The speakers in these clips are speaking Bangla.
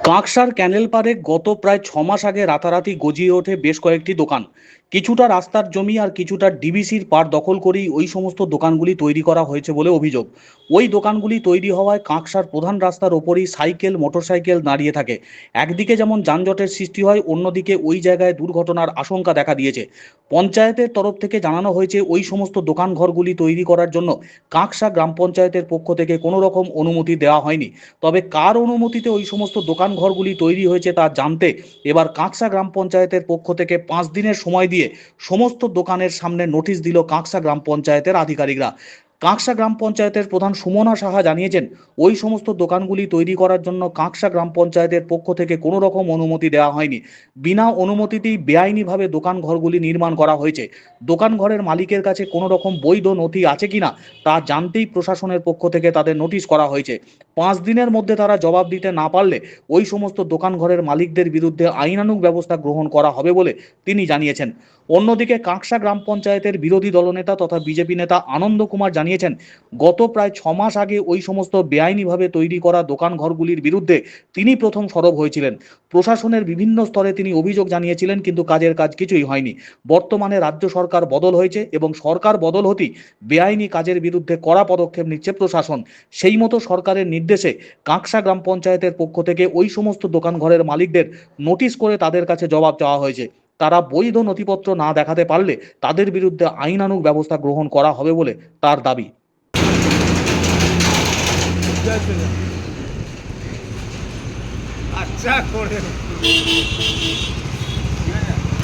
কাঁকসার ক্যানেল পাড়ে গত প্রায় 6 মাস আগে রাতারাতি গজিয়ে ওঠে বেশ কয়েকটি দোকান। কিছুটা রাস্তার জমি আর কিছুটা ডিবিসির পাড় দখল করেই ওই সমস্ত দোকানগুলি তৈরি করা হয়েছে বলে অভিযোগ। ওই দোকানগুলি তৈরি হওয়ায় কাঁকসার প্রধান রাস্তার ওপরই সাইকেল মোটরসাইকেল দাঁড়িয়ে থাকে। একদিকে যেমন যানজটের সৃষ্টি হয়, অন্যদিকে ওই জায়গায় দুর্ঘটনার আশঙ্কা দেখা দিয়েছে। পঞ্চায়েতের তরফ থেকে জানানো হয়েছে ওই সমস্ত দোকান ঘরগুলি তৈরি করার জন্য কাঁকসা গ্রাম পঞ্চায়েতের পক্ষ থেকে কোনো রকম অনুমতি দেওয়া হয়নি। তবে কার অনুমতিতে ওই সমস্ত দোকান ঘরগুলি তৈরি হয়েছে তা জানতে এবার কাঁকসা গ্রাম পঞ্চায়েতের পক্ষ থেকে 5 দিনের সময় দিয়ে সমস্ত দোকানের সামনে নোটিশ দিল কাঁকসা গ্রাম পঞ্চায়েতের আধিকারিকরা। কাঁকসা গ্রাম পঞ্চায়েতের প্রধান সুমনা সাহা জানিয়েছেন, ওই সমস্ত দোকানগুলি তৈরি করার জন্য কাঁকসা গ্রাম পঞ্চায়েতের পক্ষ থেকে কোনো রকম অনুমতি দেওয়া হয়নি। বিনা অনুমতিতেই বেআইনিভাবে দোকান ঘরগুলি নির্মাণ করা হয়েছে। দোকান ঘরের মালিকের কাছে কোনো রকম বৈধ নথি আছে কিনা তা জানতেই প্রশাসনের পক্ষ থেকে তাদের নোটিশ করা হয়েছে। 5 দিনের মধ্যে তারা জবাব দিতে না পারলে ওই সমস্ত দোকান ঘরের মালিকদের বিরুদ্ধে আইনানুগ ব্যবস্থা গ্রহণ করা হবে বলে তিনি জানিয়েছেন। অন্যদিকে কাঁকসা গ্রাম পঞ্চায়েতের বিরোধী দলনেতা তথা বিজেপি নেতা আনন্দ কুমার জানিয়েছেন, গত প্রায় 6 মাস আগে ওই সমস্ত বেআইনিভাবে তৈরি করা দোকান ঘরগুলির বিরুদ্ধে তিনি প্রথম সরব হয়েছিলেন। প্রশাসনের বিভিন্ন স্তরে তিনি অভিযোগ জানিয়েছিলেন, কিন্তু কাজের কাজ কিছুই হয়নি। বর্তমানে রাজ্য সরকার বদল হয়েছে এবং সরকার বদল হতেই বেআইনি কাজের বিরুদ্ধে কড়া পদক্ষেপ নিচ্ছে প্রশাসন। সেই মতো সরকারের নির্দেশে কাঁকসা গ্রাম পঞ্চায়েতের পক্ষ থেকে ওই সমস্ত দোকান ঘরের মালিকদের নোটিশ করে তাদের কাছে জবাব চাওয়া হয়েছে। তারা বৈধ নথিপত্র না দেখাতে পারলে তাদের বিরুদ্ধে আইনানুগ ব্যবস্থা গ্রহণ করা হবে বলে তার দাবি। আচ্ছা করে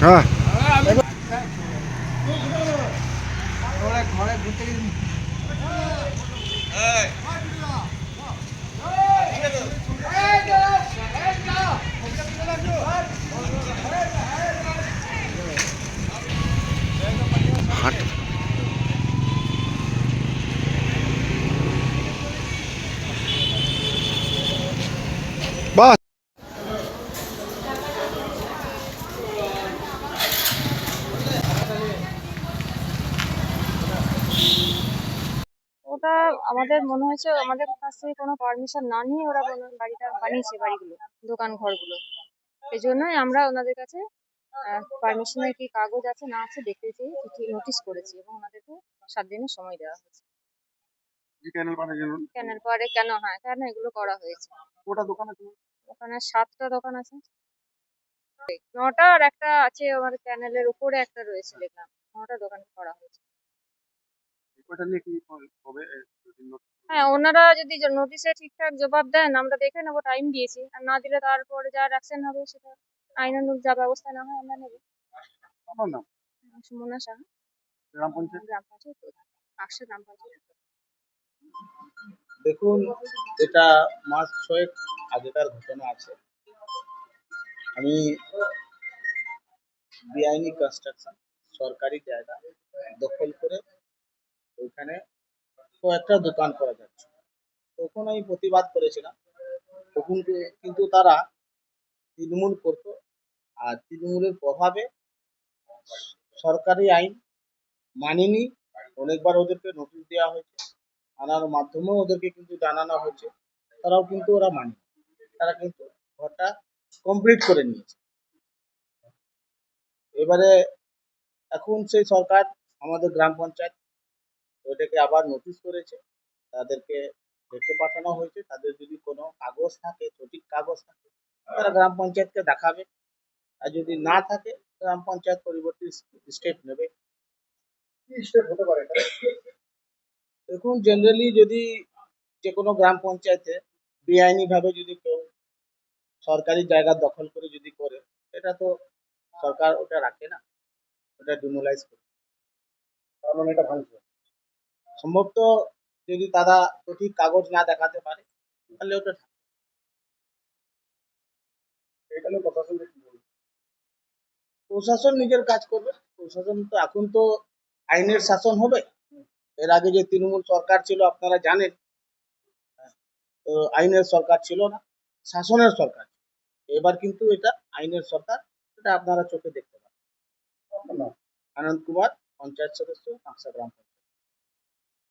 হ্যাঁ ঘরে ঘুরতে গেছি। হাট বাস ওটা আমাদের মনে হয়েছে আমাদের কাছ থেকে কোনো পারমিশন না নিয়ে ওরা বাড়িটা বানিয়েছে, বাড়িগুলো, দোকান ঘরগুলো। এই জন্যই আমরা ওনাদের কাছে পারমিশনের কি কাগজ আছে না আছে দেখতে চেয়ে চিঠি নোটিশ করেছি এবং ওনাদেরকে 7 দিনের সময় দেওয়া হয়েছে। ক্যানেল পাড়ে কেন, হ্যাঁ কেন এগুলো করা হয়েছে। ওখানে 7টা দোকান আছে, 9টা আর একটা আছে আমার ক্যানেলের উপরে একটা রয়েছে দেখলাম। 9টা দোকান করা হয়েছে। হ্যাঁ, ওনারা যদি নোটিশে ঠিকঠাক জবাব দেন আমরা দেখে নেবো, টাইম দিয়েছি। আর না দিলে তারপরে যা অ্যাকশন হবে সেটা আইনানুগ যা ব্যবস্থা না হয় আমরা নেবো। সুমনা সাহা, গ্রাম পঞ্চায়েত প্রধান, কাকসা গ্রাম পঞ্চায়েত প্রধান। দেখুন, এটা মাস 6 আগেকার ঘটনা আছে। আমি বেআইনি কনস্ট্রাকশন সরকারি জায়গা দখল করে ওইখানে কয়েকটা দোকান করা যাচ্ছে, তখন আমি প্রতিবাদ করেছিলাম। তখন কিন্তু তারা তৃণমূল করতো, আর তৃণমূলের প্রভাবে সরকারি আইন মানেনি। অনেকবার ওদেরকে নোটিশ দেওয়া হয়েছে, আনার মাধ্যমেও ওদেরকে কিন্তু জানানো হয়েছে, তারাও কিন্তু ওরা মানে, তারা কিন্তু ঘরটা কমপ্লিট করে নিয়েছে। এবারে এখন সেই সরকার, আমাদের গ্রাম পঞ্চায়েত ওইটাকে আবার নোটিশ করেছে, তাদেরকে ডেকে পাঠানো হয়েছে। তাদের যদি কোনো কাগজ থাকে, সঠিক কাগজ থাকে, তারা গ্রাম পঞ্চায়েতকে দেখাবে, আর যদি না থাকে গ্রাম পঞ্চায়েত পরবর্তী স্টেপ নেবে। কি স্টেপ হতে পারে এটা? দেখুন, জেনারেলি যদি যে কোনো গ্রাম পঞ্চায়েতে বেআইনি ভাবে যদি কেউ সরকারি জায়গা দখল করে যদি করে, এটা তো সরকার ওটা রাখে না, ওটা ডিমোলাইজ করে, তার মানে এটা ভাঙছে। সম্ভবত যদি তারা সঠিক কাগজ না দেখাতে পারে তাহলে ওটা, এটা নিয়ে প্রশাসন কি বলবে? প্রশাসন নিজের কাজ করবে। প্রশাসন তো এখন তো আইনের শাসন হবে। এর আগে যে তৃণমূল সরকার ছিল আপনারা জানেন, তো আইনের সরকার ছিল না, শাসনের সরকার। এবার কিন্তু এটা আইনের সরকার, এটা আপনারা চোখে দেখতে পাবেন। আনন্দ কুমার, পঞ্চায়েত সদস্য, কাঁকসা গ্রাম পঞ্চায়েত।